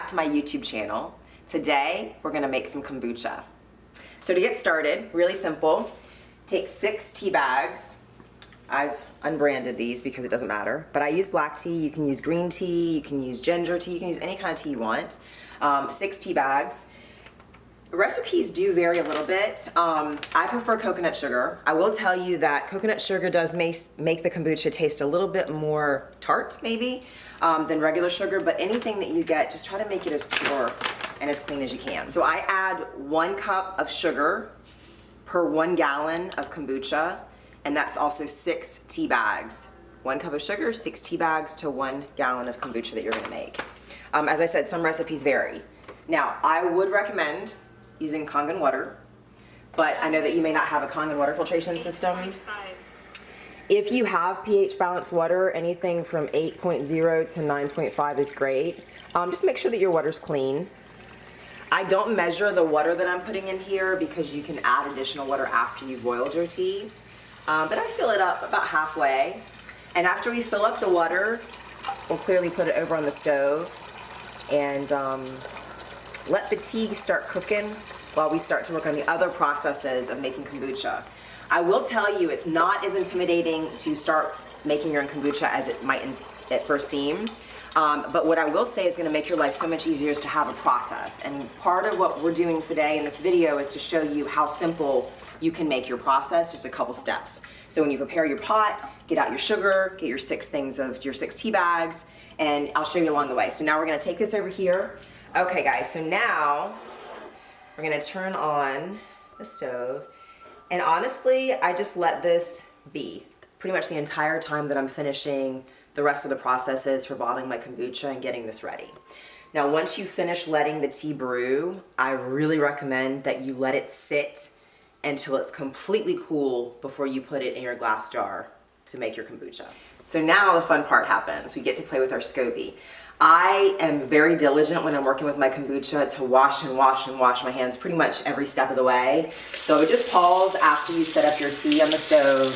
to my YouTube channel. Today, we're gonna make some kombucha. So to get started, really simple, take 6 tea bags. I've unbranded these because it doesn't matter, but I use black tea, you can use green tea, you can use ginger tea, you can use any kind of tea you want. 6 tea bags. Recipes do vary a little bit. I prefer coconut sugar. I will tell you that coconut sugar does make the kombucha taste a little bit more tart, maybe, than regular sugar, but anything that you get, just try to make it as pure and as clean as you can. So I add 1 cup of sugar per 1 gallon of kombucha, and that's also 6 tea bags. 1 cup of sugar, 6 tea bags to 1 gallon of kombucha that you're gonna make. As I said, some recipes vary. Now, I would recommend using Kangen water, but I know that you may not have a Kangen water filtration system. If you have pH balanced water, anything from 8.0 to 9.5 is great. Just make sure that your water's clean. I don't measure the water that I'm putting in here because you can add additional water after you've boiled your tea. But I fill it up about halfway. And after we fill up the water, we'll clearly put it over on the stove and let the tea start cooking while we start to work on the other processes of making kombucha. I will tell you, it's not as intimidating to start making your own kombucha as it might at first seem. But what I will say is gonna make your life so much easier is to have a process. And part of what we're doing today in this video is to show you how simple you can make your process, just a couple steps. So when you prepare your pot, get out your sugar, get your 6 tea bags, and I'll show you along the way. So now we're gonna take this over here. Okay guys, so now we're gonna turn on the stove, and honestly, I just let this be pretty much the entire time that I'm finishing the rest of the processes for bottling my kombucha and getting this ready. Now, once you finish letting the tea brew, I really recommend that you let it sit until it's completely cool before you put it in your glass jar to make your kombucha. So now the fun part happens. We get to play with our SCOBY. I am very diligent when I'm working with my kombucha to wash and wash and wash my hands pretty much every step of the way. So just pause after you set up your tea on the stove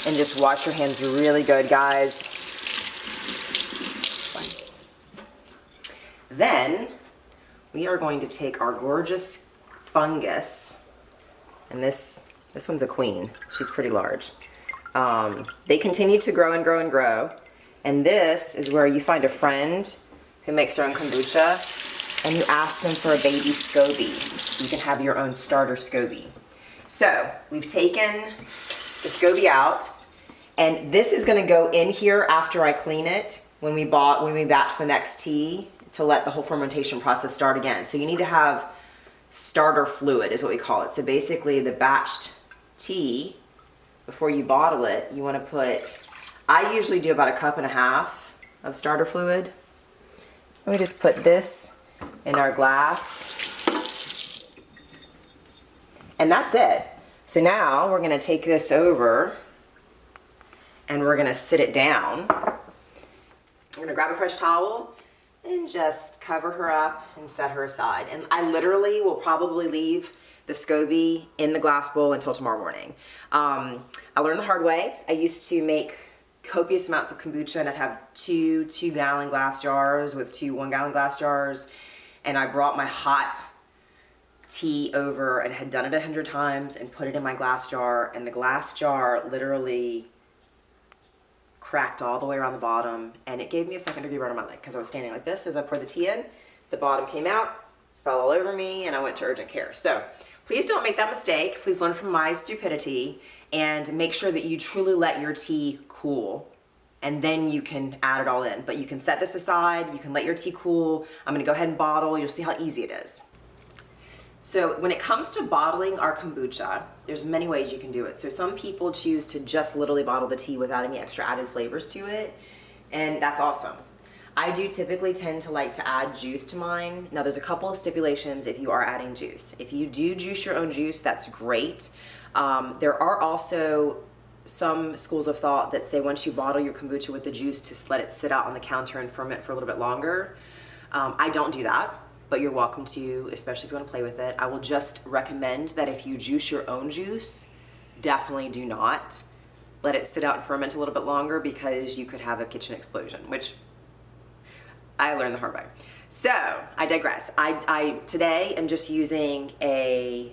and just wash your hands really good, guys. Then we are going to take our gorgeous fungus, and this one's a queen. She's pretty large. They continue to grow and grow and grow. And this is where you find a friend who makes their own kombucha and you ask them for a baby SCOBY. You can have your own starter SCOBY. So we've taken the SCOBY out, and this is gonna go in here after I clean it when we batch the next tea to let the whole fermentation process start again. So you need to have starter fluid is what we call it. So basically the batched tea, before you bottle it, you wanna put, I usually do about 1.5 cups of starter fluid. And we just put this in our glass. And that's it. So now we're gonna take this over and we're gonna sit it down. We're gonna grab a fresh towel and just cover her up and set her aside. And I literally will probably leave the SCOBY in the glass bowl until tomorrow morning. I learned the hard way. I used to make copious amounts of kombucha, and I'd have 2 2-gallon glass jars with 2 1-gallon glass jars, and I brought my hot tea over and had done it 100 times and put it in my glass jar, and the glass jar literally cracked all the way around the bottom, and it gave me a 2nd-degree burn on my leg because I was standing like this as I poured the tea in. The bottom came out, fell all over me, and I went to urgent care. So please don't make that mistake. Please learn from my stupidity and make sure that you truly let your tea cool, and then you can add it all in. But you can set this aside, you can let your tea cool. I'm gonna go ahead and bottle. You'll see how easy it is. So when it comes to bottling our kombucha, there's many ways you can do it. So some people choose to just literally bottle the tea without any extra added flavors to it, and that's awesome. I do typically tend to like to add juice to mine. Now there's a couple of stipulations if you are adding juice. If you do juice your own juice, that's great. There are also some schools of thought that say once you bottle your kombucha with the juice, to let it sit out on the counter and ferment for a little bit longer. I don't do that, but you're welcome to, especially if you want to play with it. I will just recommend that if you juice your own juice, definitely do not let it sit out and ferment a little bit longer, because you could have a kitchen explosion, which I learned the hard way. So I digress. I today am just using a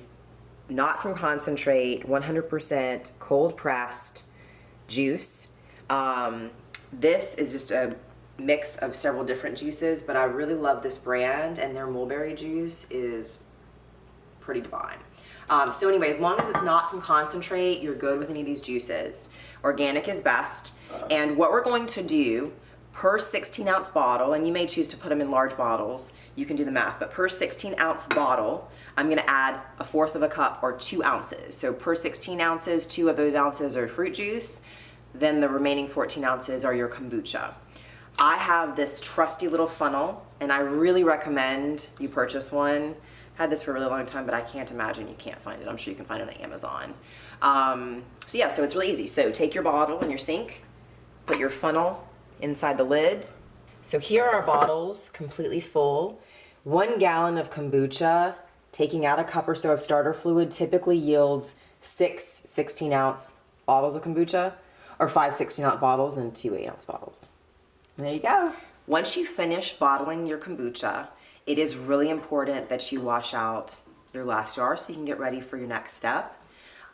not from concentrate, 100% cold pressed juice. This is just a mix of several different juices, but I really love this brand, and their mulberry juice is pretty divine. So anyway, as long as it's not from concentrate, you're good with any of these juices. Organic is best. And what we're going to do per 16-ounce bottle, and you may choose to put them in large bottles, you can do the math, but per 16-ounce bottle, I'm gonna add 1/4 of a cup or 2 ounces. So per 16 ounces, 2 of those ounces are fruit juice, then the remaining 14 ounces are your kombucha. I have this trusty little funnel, and I really recommend you purchase one. I've had this for a really long time, but I can't imagine you can't find it. I'm sure you can find it on Amazon. So it's really easy. So take your bottle in your sink, put your funnel inside the lid. So here are our bottles completely full. 1 gallon of kombucha, taking out a cup or so of starter fluid, typically yields 6 16-ounce bottles of kombucha, or 5 16-ounce bottles and 2 8-ounce bottles. And there you go. Once you finish bottling your kombucha, it is really important that you wash out your glass jar so you can get ready for your next step.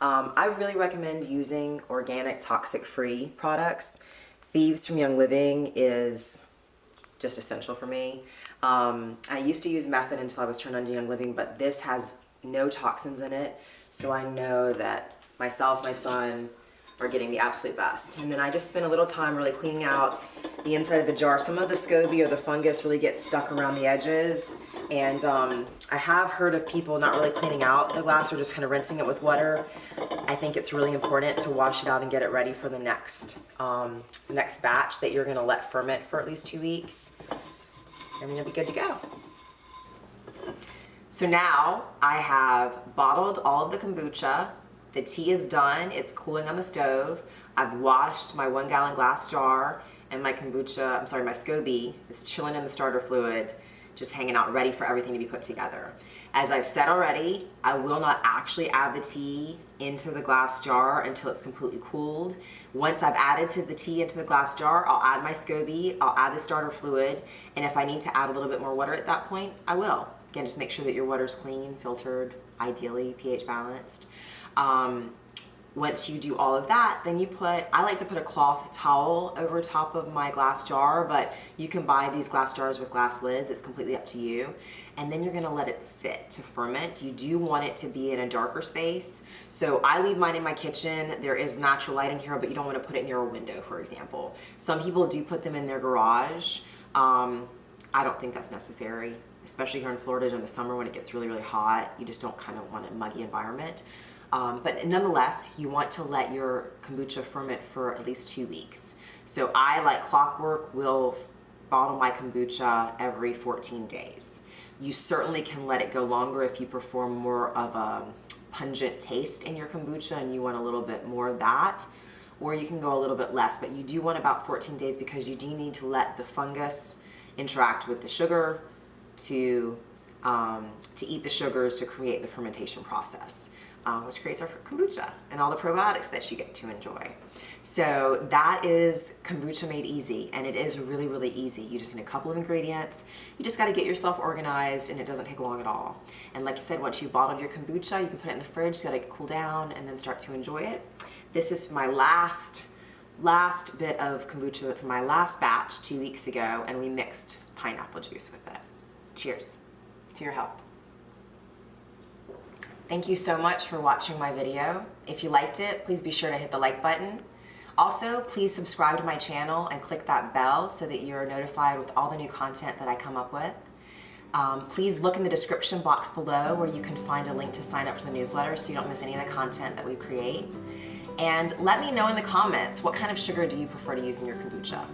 I really recommend using organic, toxic-free products. Thieves from Young Living is just essential for me. I used to use Method until I was turned on to Young Living, but this has no toxins in it, so I know that myself, my son, are getting the absolute best. And then I just spend a little time really cleaning out the inside of the jar. Some of the SCOBY or the fungus really gets stuck around the edges, and I have heard of people not really cleaning out the glass or just kind of rinsing it with water. I think it's really important to wash it out and get it ready for the next batch that you're gonna let ferment for at least 2 weeks, and then you'll be good to go. So now I have bottled all of the kombucha. The tea is done, it's cooling on the stove. I've washed my 1 gallon glass jar, and my kombucha, my SCOBY is chilling in the starter fluid, just hanging out ready for everything to be put together. As I've said already, I will not actually add the tea into the glass jar until it's completely cooled. Once I've added to the tea into the glass jar, I'll add my SCOBY, I'll add the starter fluid, and if I need to add a little bit more water at that point, I will. Again, just make sure that your water's clean, filtered, ideally pH balanced. Once you do all of that, then I like to put a cloth towel over top of my glass jar, but you can buy these glass jars with glass lids. It's completely up to you. And then you're gonna let it sit to ferment. You do want it to be in a darker space. So I leave mine in my kitchen. There is natural light in here, but you don't wanna put it near a window, for example. Some people do put them in their garage. I don't think that's necessary, especially here in Florida in the summer when it gets really, really hot. You just don't kind of want a muggy environment. But nonetheless, you want to let your kombucha ferment for at least 2 weeks. So I, like clockwork, will bottle my kombucha every 14 days. You certainly can let it go longer if you prefer more of a pungent taste in your kombucha and you want a little bit more of that, or you can go a little bit less, but you do want about 14 days because you do need to let the fungus interact with the sugar to eat the sugars to create the fermentation process. Which creates our kombucha and all the probiotics that you get to enjoy. So that is kombucha made easy, and it is really, really easy. You just need a couple of ingredients. You just got to get yourself organized, and it doesn't take long at all. And like I said, once you've bottled your kombucha, you can put it in the fridge, you got to cool down, and then start to enjoy it. This is my last bit of kombucha from my last batch 2 weeks ago, and we mixed pineapple juice with it. Cheers to your health. Thank you so much for watching my video. If you liked it, please be sure to hit the like button. Also, please subscribe to my channel and click that bell so that you're notified with all the new content that I come up with. Please look in the description box below where you can find a link to sign up for the newsletter so you don't miss any of the content that we create. And let me know in the comments, what kind of sugar do you prefer to use in your kombucha?